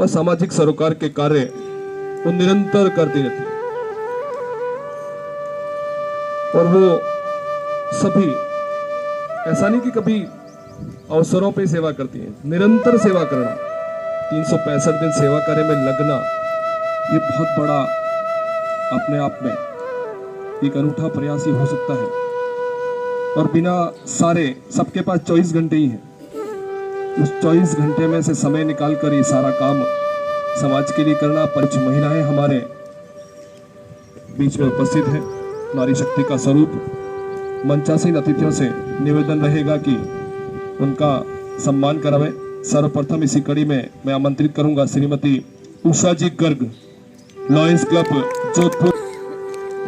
और सामाजिक सरोकार के कार्य वो निरंतर करती रहती है। और वो सभी, ऐसा नहीं कि कभी अवसरों पे सेवा करती है, निरंतर सेवा करना, 365 दिन सेवा कार्य में लगना, ये बहुत बड़ा अपने आप में एक अनूठा प्रयास ही हो सकता है। और बिना सारे, सबके पास 24 घंटे ही है, उस 24 घंटे में से समय निकालकर ये सारा काम समाज के लिए करना। पंच महिलाएं हमारे बीच में उपस्थित है, नारी शक्ति का स्वरूप। मंचासीन अतिथियों से निवेदन रहेगा कि उनका सम्मान करावें। सर्वप्रथम इसी कड़ी में मैं आमंत्रित करूंगा श्रीमती उषा जी गर्ग, लॉयंस क्लब जोधपुर।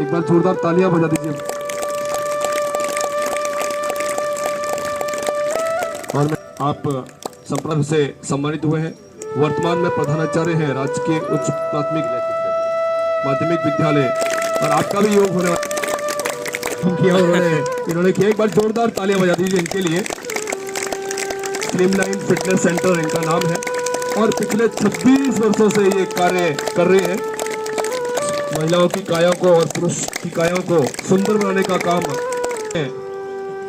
एक बार जोरदार तालियां बजा दीजिए। और आप संप्रदाय से सम्मानित हुए हैं। वर्तमान में प्रधानाचार्य हैं राजकीय उच्च प्राथमिक माध्यमिक विद्यालय, और आपका भी योग होने किया इन्होंने किया। एक बार जोरदार तालियां बजा दीजिए इनके लिए। स्लिमलाइन फिटनेस सेंटर इनका नाम है, और पिछले 26 वर्षों से ये कार्य कर रहे हैं। महिलाओं की काया को और पुरुष की काया को सुंदर बनाने का काम है,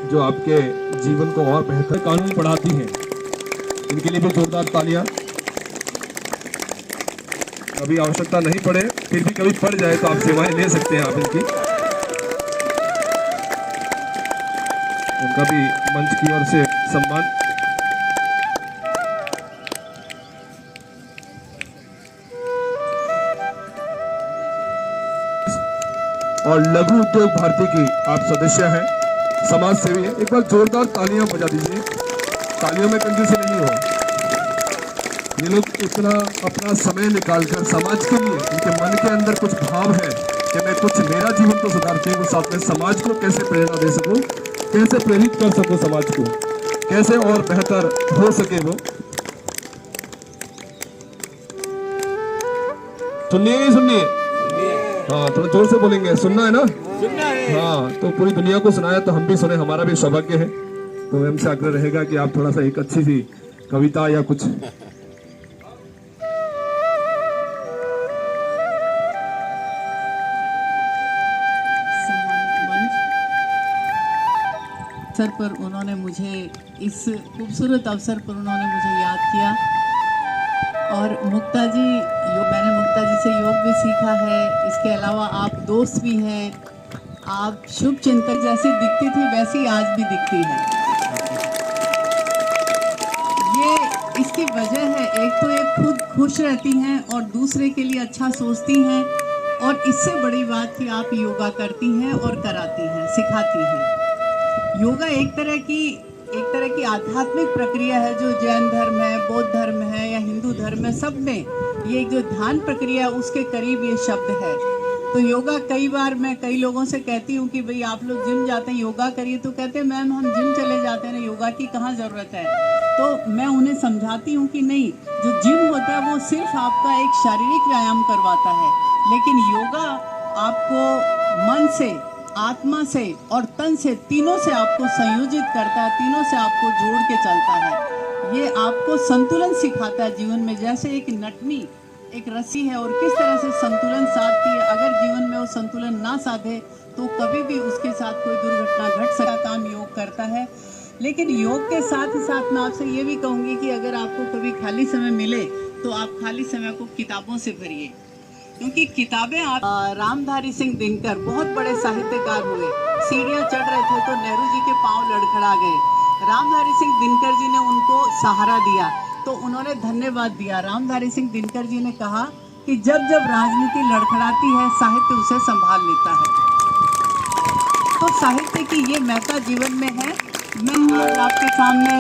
जो आपके जीवन को और बेहतर कानून पढ़ाती है। इनके लिए भी जोरदार तालियां। कभी आवश्यकता नहीं पड़े, फिर भी कभी पड़ जाए तो आप सेवाएं ले सकते हैं आप इनकी। उनका भी मंच की ओर से सम्मान। और लघु उद्योग भारती की आप सदस्य हैं, समाज सेवी हैं। एक बार जोरदार तालियां बजा दीजिए। तालियों में कंजूसी नहीं हो। ये लोग इतना अपना समय निकालकर समाज के लिए, इनके मन के अंदर कुछ भाव है कि मैं कुछ, मेरा जीवन तो सुधारती हूँ, साथ में समाज को कैसे प्रेरणा दे सकूं, कैसे प्रेरित कर सकूं समाज को, कैसे और बेहतर हो सके वो। सुनिए। हाँ, थोड़ा जोर से बोलेंगे, सुनना है ना? सुनना है। हाँ, तो पूरी दुनिया को सुनाया तो हम भी सुने, हमारा भी सौभाग्य है। तो हमसे आग्रह रहेगा कि आप थोड़ा सा एक अच्छी सी कविता या कुछ। अवसर पर उन्होंने मुझे, इस खूबसूरत अवसर पर उन्होंने मुझे याद किया। और मुक्ता जी, मैंने मुक्ता जी से योग भी सीखा है। इसके अलावा आप दोस्त भी हैं। आप शुभ चिंतक जैसी दिखती थी वैसी आज भी दिखती है। ये इसकी वजह है, एक तो ये खुद खुश रहती हैं और दूसरे के लिए अच्छा सोचती हैं, और इससे बड़ी बात कि आप योगा करती हैं और कराती हैं, सिखाती हैं। योगा एक तरह की आध्यात्मिक प्रक्रिया है, जो जैन धर्म है, बौद्ध धर्म है या हिंदू धर्म है, सब में ये जो ध्यान प्रक्रिया है उसके करीब ये शब्द है। तो योगा, कई बार मैं कई लोगों से कहती हूँ कि भाई आप लोग जिम जाते हैं, योगा करिए, तो कहते हैं मैम हम जिम चले जाते हैं ना, योगा की कहाँ ज़रूरत है। तो मैं उन्हें समझाती हूँ कि नहीं, जो जिम होता है वो सिर्फ आपका एक शारीरिक व्यायाम करवाता है, लेकिन योगा आपको मन से, आत्मा से और तन से, तीनों से आपको संयोजित करता है, तीनों से आपको जोड़ के चलता है। ये आपको संतुलन सिखाता है जीवन में। जैसे एक नटनी एक रस्सी है और किस तरह से संतुलन साधती है, अगर जीवन में वो संतुलन ना साधे तो कभी भी उसके साथ कोई दुर्घटना घट सकता। काम योग करता है। लेकिन योग के साथ ही साथ मैं आपसे ये भी कहूँगी कि अगर आपको कभी खाली समय मिले तो आप खाली समय को किताबों से भरिए, क्योंकि किताबें आप रामधारी सिंह दिनकर बहुत बड़े साहित्यकार हुए। सीढ़ियाँ चढ़ रहे थे तो नेहरू जी के पांव लड़खड़ा गए। रामधारी सिंह दिनकर जी ने उनको सहारा दिया, तो उन्होंने धन्यवाद दिया। रामधारी सिंह दिनकर जी ने कहा कि जब जब राजनीति लड़खड़ाती है, साहित्य उसे संभाल लेता है। तो साहित्य की ये महत्ता जीवन में है। मैं आपके सामने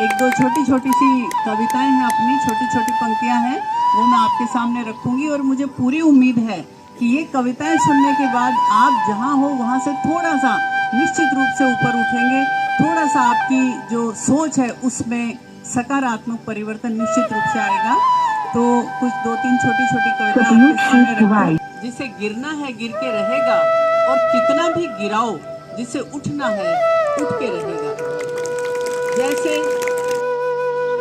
एक दो छोटी छोटी सी कविताएं हैं, अपनी छोटी छोटी पंक्तियां हैं, वो मैं आपके सामने रखूंगी। और मुझे पूरी उम्मीद है कि ये कविताएं सुनने के बाद आप जहां हो वहां से थोड़ा सा निश्चित रूप से ऊपर उठेंगे, थोड़ा सा आपकी जो सोच है उसमें सकारात्मक परिवर्तन निश्चित रूप से आएगा। तो कुछ दो तीन छोटी छोटी कविताएं आपके सामने रखूं। जिसे गिरना है गिर के रहेगा, और कितना भी गिराओ जिसे उठना है उठ के रहेगा। जैसे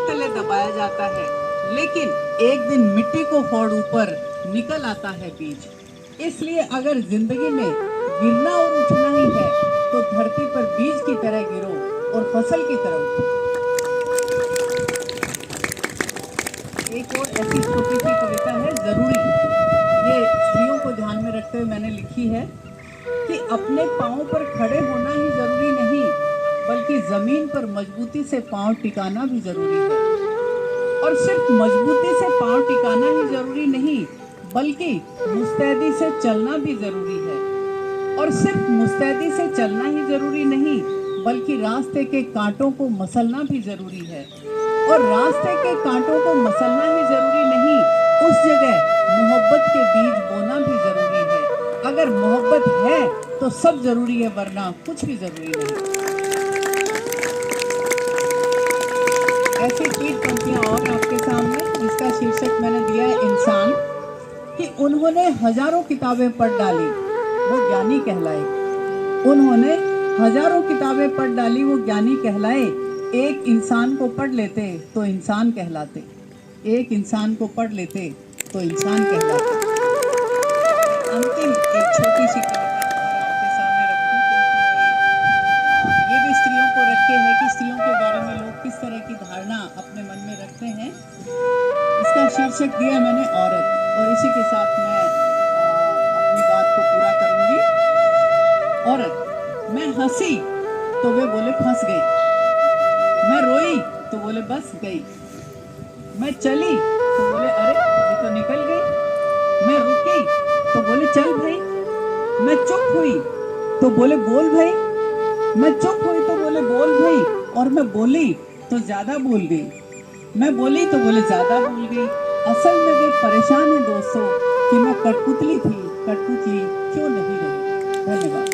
तले दबाया जाता है लेकिन एक दिन मिट्टी को फोड़ ऊपर निकल आता है बीज। इसलिए अगर जिंदगी में गिरना और उठना ही है तो धरती पर बीज की तरह गिरो और फसल की तरह उठो। एक और ऐसी छोटी सी कविता है जरूरी, ये स्त्रियों को ध्यान में रखते हुए मैंने लिखी है कि अपने पांव पर खड़े होना ही जरूरी नहीं, बल्कि जमीन पर मजबूती से पांव टिकाना भी जरूरी है। और सिर्फ मजबूती से पांव टिकाना ही जरूरी नहीं, बल्कि मुस्तैदी से चलना भी जरूरी है। और सिर्फ मुस्तैदी से चलना ही जरूरी नहीं, बल्कि रास्ते के कांटों को मसलना भी जरूरी है। और रास्ते के कांटों को मसलना ही जरूरी नहीं, उस जगह मोहब्बत के बीज बोना भी जरूरी है। अगर मोहब्बत है तो सब जरूरी है, वरना कुछ भी जरूरी नहीं। ऐसी 3 पंक्तियां और आपके सामने, जिसका शीर्षक मैंने दिया है इंसान। कि उन्होंने हजारों किताबें पढ़ डाली, वो ज्ञानी कहलाए। उन्होंने हजारों किताबें पढ़ डाली, वो ज्ञानी कहलाए। एक इंसान को पढ़ लेते तो इंसान कहलाते। एक इंसान को पढ़ लेते तो इंसान कहलाते। अंतिम एक छोटी सी कविता आपके सामने रखूं, क्योंकि ये भी स्त्रियों को रखे है कि स्त्रियों के बारे में लोग किस तरह की धारणा अपने मन में रखते हैं। इसका शीर्षक दिया मैंने औरत, और इसी के साथ मैं अपनी बात को पूरा करूंगी। औरत, मैं हंसी तो वे बोले फंस गई, मैं रोई तो बोले बस गई, मैं चली तो बोले अरे ये तो निकल गई, मैं रुकी तो बोले चल भाई, मैं चुप हुई तो बोले बोल भाई, मैं चुप हुई तो बोले बोल भाई, और मैं बोली तो ज्यादा बोल गई, मैं बोली तो बोले ज्यादा बोल गई। असल में वे परेशान है दोस्तों कि मैं कठपुतली थी, कठपुतली क्यों नहीं रही। धन्यवाद।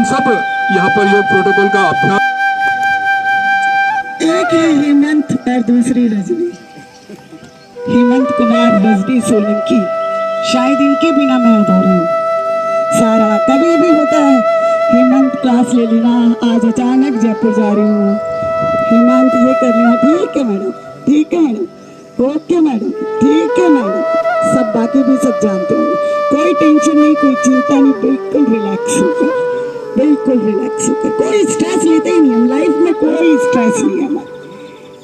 सब यहाँ पर योग प्रोटोकॉल का अभ्यास। एक है हेमंत और दूसरी रजनी। हेमंत कुमार, रजनी सोलंकी, शायद इनके बिना मैं अधूरी हूँ। सारा कभी भी होता है, हेमंत क्लास ले लेना, आज अचानक जयपुर जा रही हूँ, हेमंत ये कर लेना, ठीक है मैडम, ठीक है मैडम, ओके मैडम, ठीक है मैडम, सब बातें भी सब जानते होंगे, कोई टेंशन नहीं, कोई चिंता नहीं, बिल्कुल रिलैक्स होकर, बिल्कुल रिलैक्स होकर, कोई स्ट्रेस लेते ही नहीं हम लाइफ में, कोई स्ट्रेस नहीं है हमारा,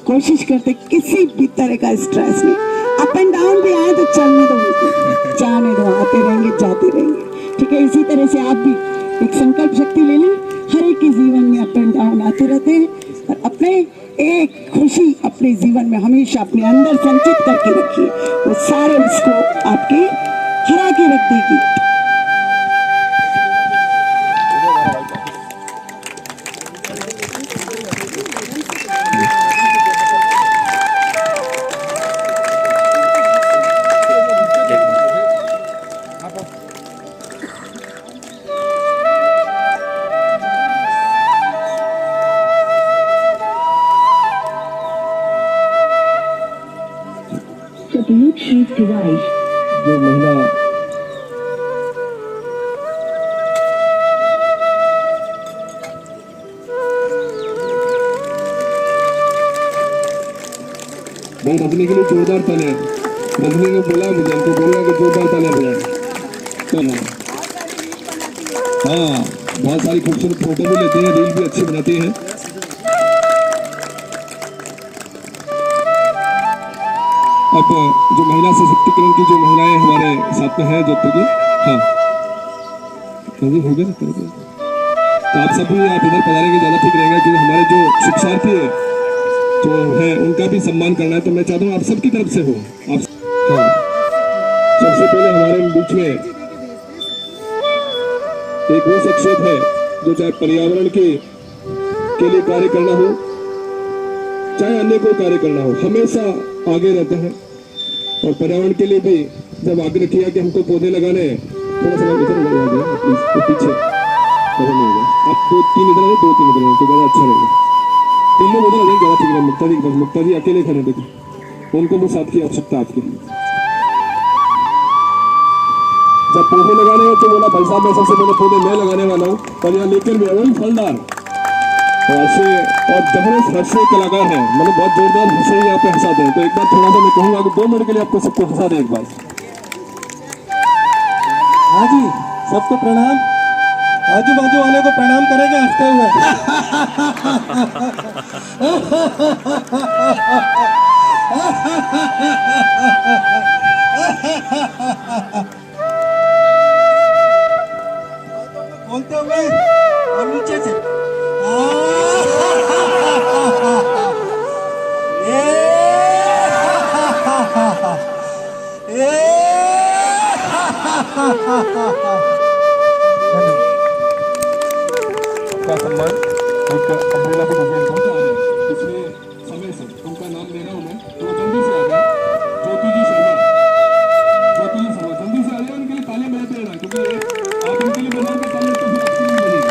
कोशिश करते किसी भी तरह का स्ट्रेस नहीं, अप एंड डाउन भी आए तो चलने दो, जाने दो, आते रहेंगे जाते रहेंगे, ठीक है। इसी तरह से आप भी एक संकल्प शक्ति ले लें, हर एक के जीवन में अप एंड डाउन आते रहते हैं, और अपने एक खुशी अपने जीवन में हमेशा अपने अंदर संचित करके रखिए, वो सारे उसको आपके हरा के रख देगी। जो महिला भाई रजनी के लिए जोरदार तालियां। रजनी ने बोला मुझे, हमको बोलना कि जोरदार तालियां बजाएं। हाँ, बहुत सारी खूबसूरत फोटो भी लेते हैं, रील भी अच्छी बनाती हैं। अब जो महिला सशक्तिकरण की जो महिलाएं हमारे साथ में हैं ज्योति की, हाँ हो गया ना, तो आप सब भी आप इधर पधारेंगे ज़्यादा ठीक रहेगा, क्योंकि हमारे जो शिक्षार्थी है जो है उनका भी सम्मान करना है, तो मैं चाहता हूँ आप सबकी तरफ से हो। आप हाँ, सबसे पहले हमारे बीच में एक वो शख्सियत है जो चाहे पर्यावरण के लिए कार्य करना हो, चाहे अन्य कोई कार्य करना हो, हमेशा आगे रहते हैं। और पर्यावरण के लिए भी जब आग्रह किया कि हमको पौधे लगाने, थोड़ा सा इधर लगा दिया प्लीज, तो पीछे नहीं होगा, आप 2-3 इधर है, 2-3 इधर है, तो ज़्यादा अच्छा रहेगा। 3 लोग उधर आ जाएंगे, ज़्यादा ठीक है। मुक्ता जी बस, मुक्ता जी अकेले खड़े देखिए, उनको भी साथ की आवश्यकता आपकी। जब पौधे लगाने हो तो बोला भाई साहब मैं सबसे पहले पौधे मैं लगाने वाला हूँ, और यहाँ लेकर भी वही फलदार ऐसे, और जबरदस्त हास्य कलाकार हैं, मतलब बहुत जोरदार हंसे यहाँ पे हंसाते हैं। तो एक बार थोड़ा सा मैं कहूँगा कि 2 मिनट के लिए आपको सबको हंसा दें एक बार। हाँ जी, सबको प्रणाम, आजू बाजू वाले को प्रणाम करेंगे हंसते हुए। बोलते हुए और नीचे से का सम्मान एक अम्ब्रेला को भगवान पहुंचा रहे हैं, इसलिए समय से उनका नाम ले रहा हूं मैं, थोड़ा जल्दी से आ जाए। ज्योति जी शर्मा, ज्योति जी शर्मा जल्दी से आ जाए, उनके लिए तालियां बजाते रहना, क्योंकि आप उनके लिए बजाओगे तालियां तो फिर अच्छी नहीं बजेगी।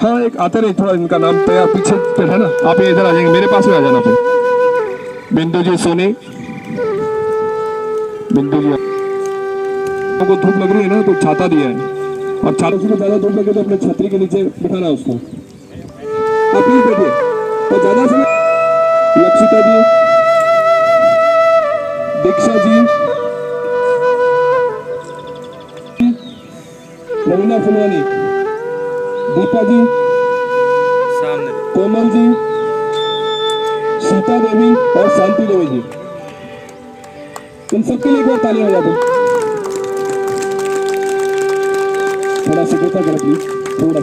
हाँ, एक आते रहे, थोड़ा इनका नाम तैयार पीछे पे है ना, आप ये इधर आ जाएंगे, मेरे पास में आ जाना फिर। बिंदु जी सोनी, बिंदु जी को धूप लग रही है ना, तो छाता दिया है, और छाता से ज्यादा धूप लगे तो अपने छतरी के नीचे बिठाना उसको। आप प्लीज बैठिए, और ज्यादा समय। लक्षिता जी, दीक्षा जी, रवीना फुलवानी, दीपा जी, कोमल जी, सीता देवी और शांति देवी जी, इन सबके लिए एक बार तालियां हो जाती। थोड़ा सा देखा करो प्लीज, थोड़ा